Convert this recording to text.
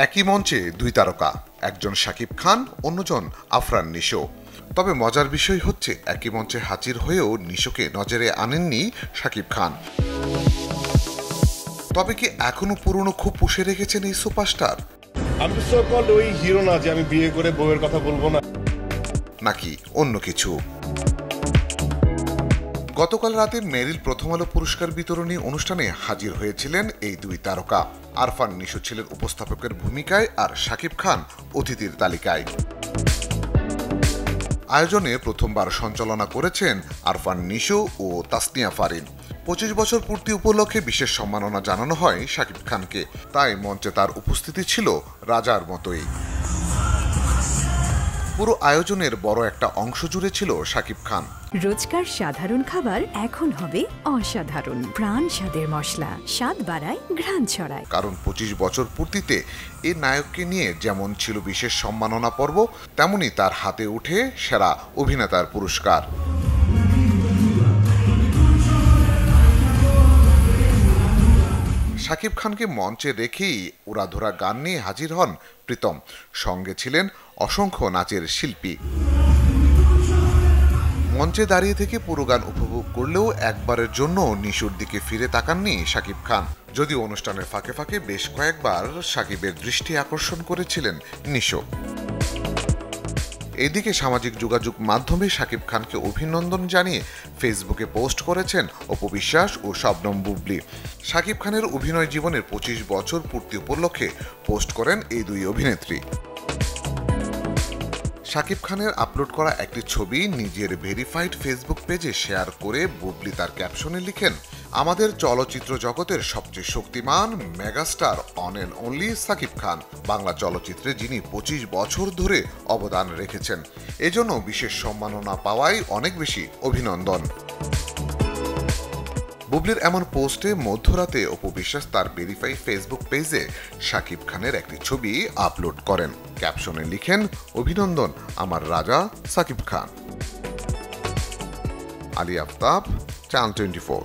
একই মঞ্চে দুই তারকা, একজন শাকিব খান, অন্যজন আফরান নিশো। তবে মজার বিষয় হচ্ছে একই মঞ্চে হাজির হয়েও নিশোকে নজরে আনেননি শাকিব খান। তবে কি এখনো পুরনো খুব পুষে রেখেছেন এই সুপারস্টার? আমি তো ওই হিরো না যে আমি বিয়ে করে বউয়ের কথা বলবো না, নাকি অন্য কিছু? গতকাল রাতে মেরিল প্রথম আলো পুরস্কার বিতরণী অনুষ্ঠানে হাজির হয়েছিলেন এই দুই তারকা। আরফান নিশো ছিলেন উপস্থাপকের ভূমিকায় আর শাকিব খান অতিথির তালিকায়। আয়োজনে প্রথমবার সঞ্চালনা করেছেন আরফান নিশো ও তাসনিয়া ফারিন। 25 বছর পূর্তি উপলক্ষে বিশেষ সম্মাননা জানানো হয় শাকিব খানকে, তাই মঞ্চে তার উপস্থিতি ছিল রাজার মতোই। পুরো আয়োজনের বড় একটা অংশ জুড়ে ছিল শাকিব খান। রোজকার সাধারণ খাবার এখন হবে অসাধারণ, প্রাণ স্বাদের মশলা, স্বাদ বাড়ায়, ঘ্রাণ ছড়ায়। কারণ 25 বছর পূর্তিতে এই নায়ককে নিয়ে যেমন ছিল বিশেষ সম্মাননা পর্ব, তেমনি তার হাতে উঠে সেরা অভিনেতার পুরস্কার। শাকিব খানকে মঞ্চে রেখেই উড়াধুরা গান নিয়ে হাজির হন প্রীতম। সঙ্গে ছিলেন অসংখ্য নাচের শিল্পী। মঞ্চে দাঁড়িয়ে থেকে পুরো গান উপভোগ করলেও একবারের জন্য নিশোর দিকে ফিরে তাকাননি শাকিব খান। যদিও অনুষ্ঠানের ফাঁকে ফাঁকে বেশ কয়েকবার শাকিবের দৃষ্টি আকর্ষণ করেছিলেন নিশো। এদিকে সামাজিক যোগাযোগ মাধ্যমে শাকিব খানকে অভিনন্দন জানিয়ে ফেসবুকে পোস্ট করেছেন অপু বিশ্বাস ও শবনম বুবলি। শাকিব খানের অভিনয় জীবনের 25 বছর পূর্তি উপলক্ষে পোস্ট করেন এই দুই অভিনেত্রী। শাকিব খানের আপলোড করা একটি ছবি নিজের ভেরিফাইড ফেসবুক পেজে শেয়ার করে বুবলি তার ক্যাপশনে লিখেন, আমাদের চলচ্চিত্র জগতের সবচেয়ে শক্তিমান megastar one and only Shakib Khan, Bangla চলচ্চিত্রে যিনি 25 বছর ধরে অবদান রেখেছেন, এজন্য বিশেষ সম্মাননা পাওয়ায় অনেক বেশি অভিনন্দন। বুবলির এমন পোস্টে মধ্যরাতে অপু বিশ্বাস তার ভেরিফাই ফেসবুক পেজে শাকিব খানের একটি ছবি আপলোড করেন। ক্যাপশনে লিখেন, অভিনন্দন আমার রাজা শাকিব খান। আলী আফতাব, চ্যানেল 24।